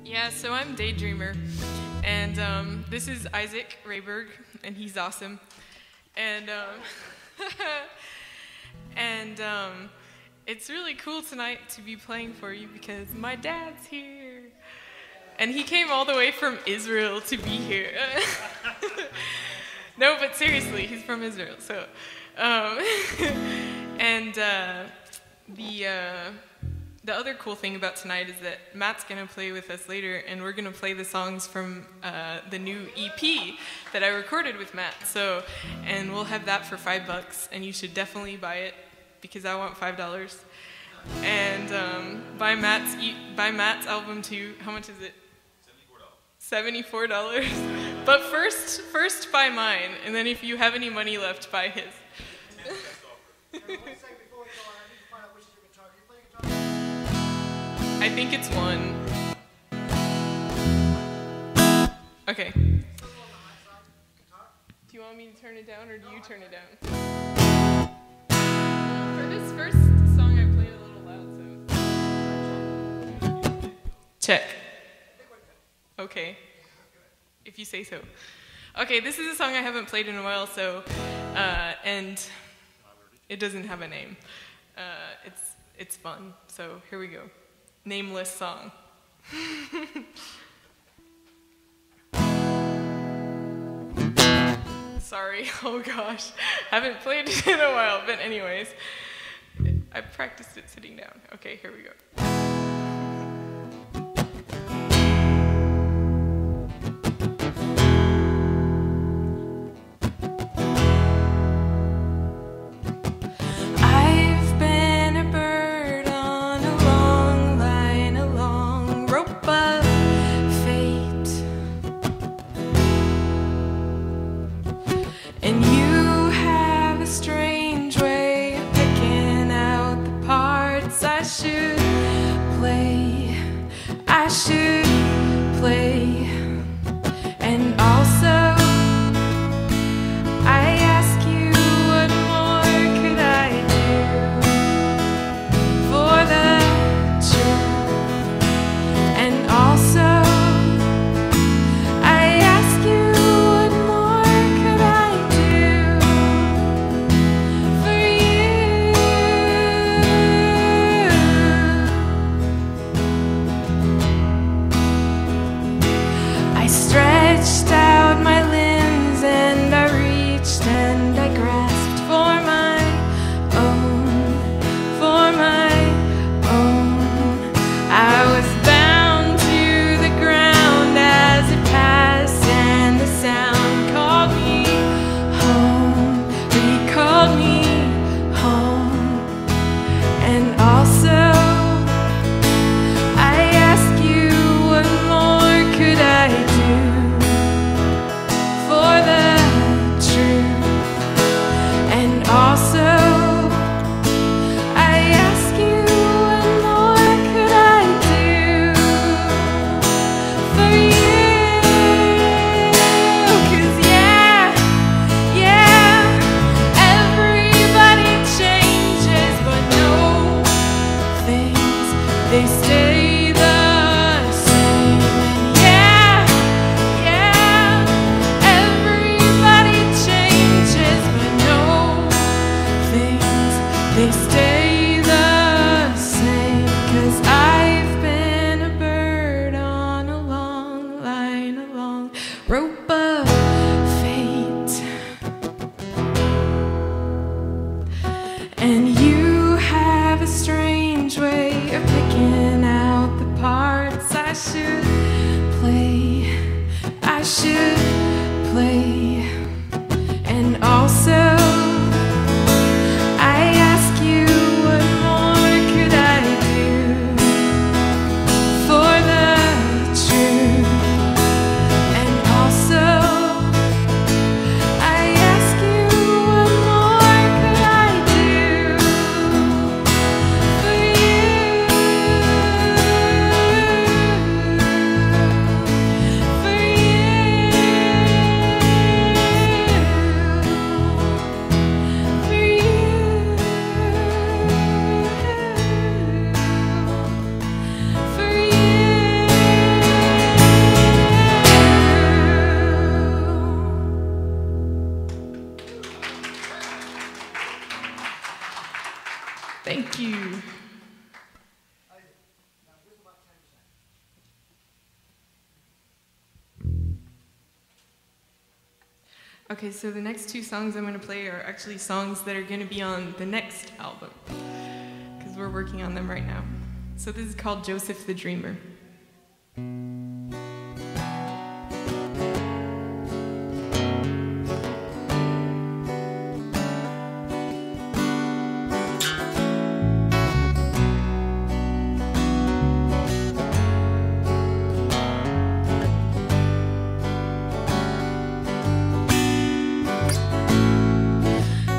Yeah, so I'm Daydreamer, and this is Isaac Rayberg, and he's awesome. And it's really cool tonight to be playing for you because my dad's here, and he came all the way from Israel to be here. No, but seriously, he's from Israel. So, the other cool thing about tonight is that Matt's going to play with us later, and we're going to play the songs from the new EP that I recorded with Matt. So, and we'll have that for $5, and you should definitely buy it because I want $5. And buy Matt's album too. How much is it? $74. But first buy mine, and then if you have any money left, buy his. I think it's one. Okay. Do you want me to turn it down, or do you turn it down? For this first song, I played a little loud, so. Check. Okay. If you say so. Okay, this is a song I haven't played in a while, so, and it doesn't have a name. It's fun, so here we go. Nameless song. Sorry, oh gosh. Haven't played it in a while, but anyways. I practiced it sitting down. Okay, here we go. And you have a strange way of picking out the parts I should play. I should play. And also, I ask you, what more could I do for the truth? And also, stretched out my limbs and I reached and I grasped for my own, for my own. I was bound to the ground as it passed, and the sound called me home, recalled me home. And also I ask you, what more could I do for the truth? And also I ask you, what more could I do for you? 'Cause yeah, everybody changes, but no things, they stay the same. And yeah, everybody changes, but no things, they stay the same. 'Cause I've been a bird on a long line, a long rope of fate. And you have a strange way of picking out the parts I should play. I should play. And also I ask you, what more could I do for the truth? And also I ask you, what more could I do for you? For you. Okay, so the next two songs I'm going to play are actually songs that are going to be on the next album, because we're working on them right now. So this is called Joseph the Dreamer.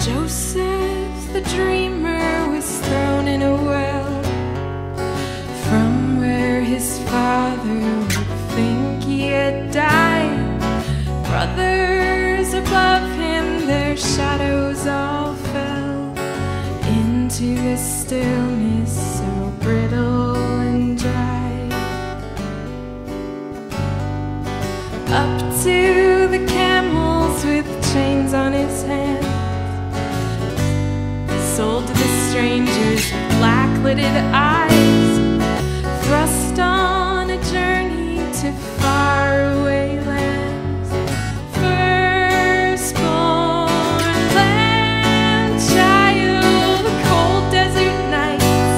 Joseph the dreamer was thrown in a well, from where his father would think he had died. Brothers above him, their shadows all fell into the stillness so brittle and dry. Up to the camels with chains on his hands, sold to the strangers with black-lidded eyes, thrust on a journey to faraway lands. Firstborn land child, the cold desert nights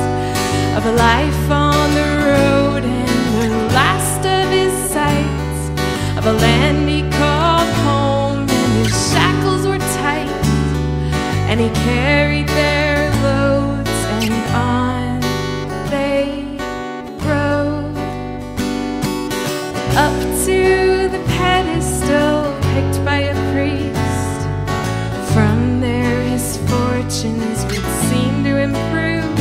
of a life on the road, and the last of his sights of a land he called home, and his shackles were tight, and he carried their loads, and on they rode up to the pedestal picked by a priest. From there his fortunes would seem to improve,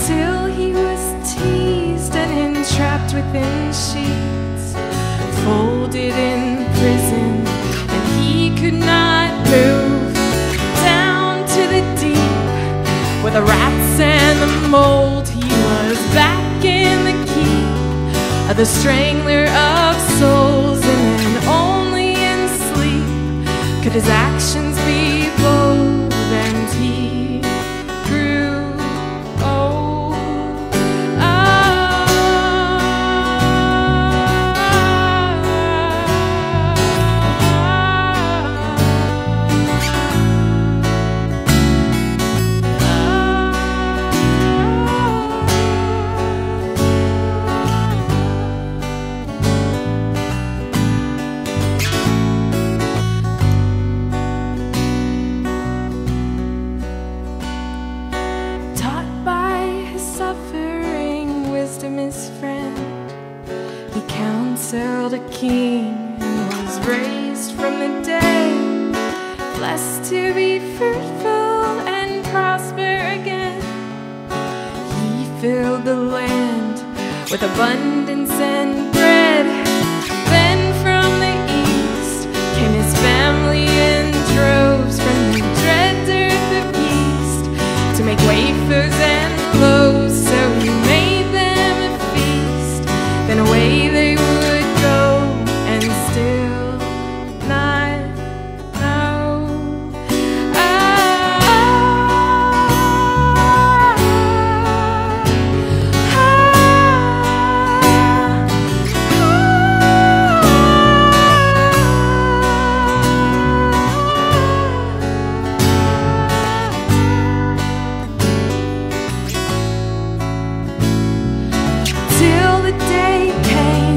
till he was teased and entrapped within sheets, folded in prison, and he could not move. With the rats and the mold, he was back in the keep of the strangler of souls, and then only in sleep could his actions be bold, and he grew old. A king and was raised from the dead, blessed to be fruitful and prosper again. He filled the land with abundance and bread. Then from the east came his family in droves, from the dread earth of yeast, to make wafers and loaves. So he made them a feast, then away they would go, and still not know. Till the day came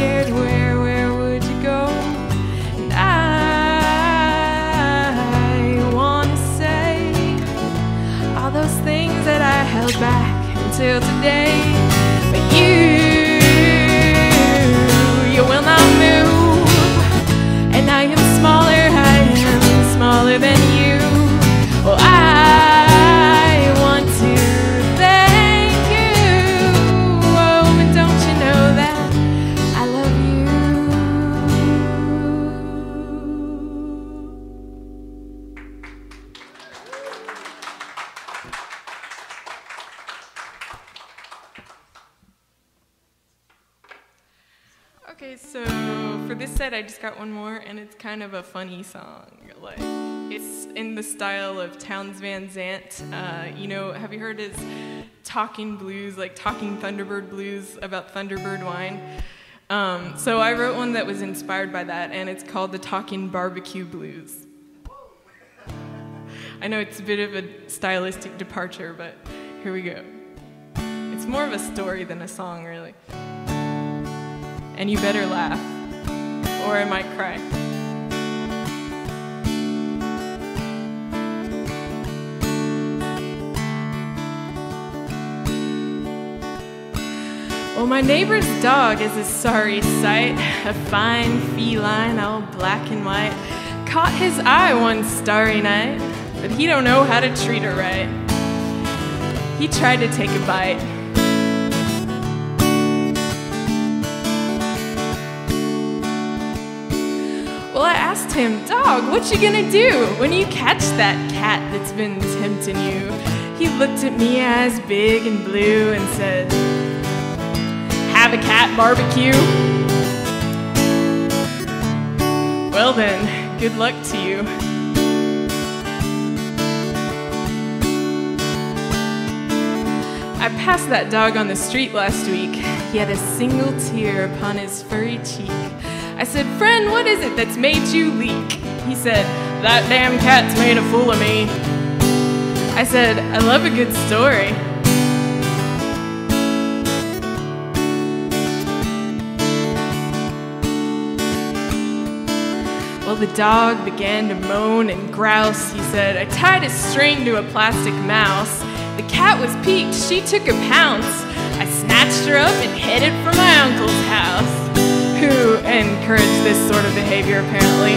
scared, where would you go? And I wanna say all those things that I held back until today. But you will not move. And I am smaller, smaller than you. Well, I want to thank you. Oh, but don't you know that I love you? Okay, so for this set, I just got one more, and it's kind of a funny song. Like, it's in the style of Townes Van Zandt. You know, have you heard his talking blues, like talking Thunderbird blues about Thunderbird wine? So I wrote one that was inspired by that, and it's called the Talking Barbecue Blues. I know it's a bit of a stylistic departure, but here we go. It's more of a story than a song, really. And you better laugh, or I might cry. Well, my neighbor's dog is a sorry sight, a fine feline, all black and white. Caught his eye one starry night, but he don't know how to treat her right. He tried to take a bite. Well, I asked him, "Dog, what you gonna do when you catch that cat that's been tempting you?" He looked at me as big and blue and said, "Have a cat barbecue?" Well then, good luck to you. I passed that dog on the street last week. He had a single tear upon his furry cheek. I said, "Friend, what is it that's made you leak?" He said, "That damn cat's made a fool of me." I said, "I love a good story." Well, the dog began to moan and grouse. He said, "I tied a string to a plastic mouse. The cat was piqued, she took a pounce. I snatched her up and headed for my uncle's house," who encouraged this sort of behavior, apparently.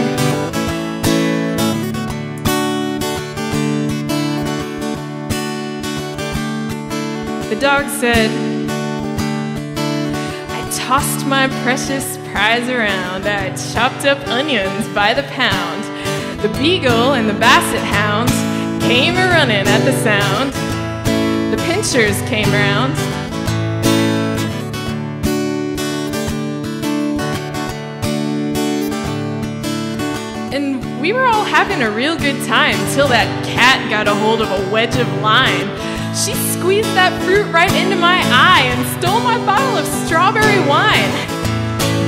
The dog said, "I tossed my precious prize around. I chopped up onions by the pound. The beagle and the basset hound came a-running at the sound. The pinchers came round. And we were all having a real good time till that cat got a hold of a wedge of lime. She squeezed that fruit right into my eye and stole my bottle of strawberry wine.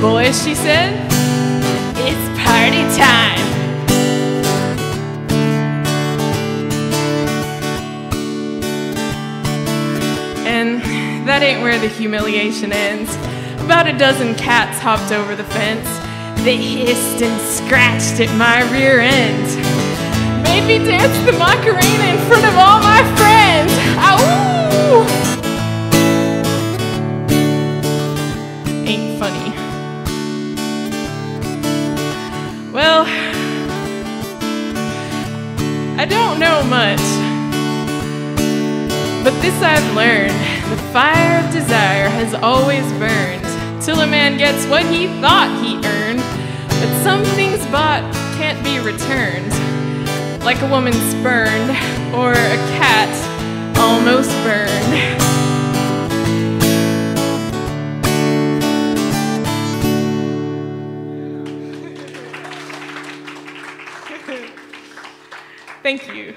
Boys," she said, "it's party time." And that ain't where the humiliation ends. About a dozen cats hopped over the fence. They hissed and scratched at my rear end. Made me dance the Macarena in front of all my friends. Ow! Ain't funny. Well, I don't know much, but this I've learned. The fire of desire has always burned, till a man gets what he thought he earned. But some things bought can't be returned, like a woman spurned, or a cat almost burned. Thank you.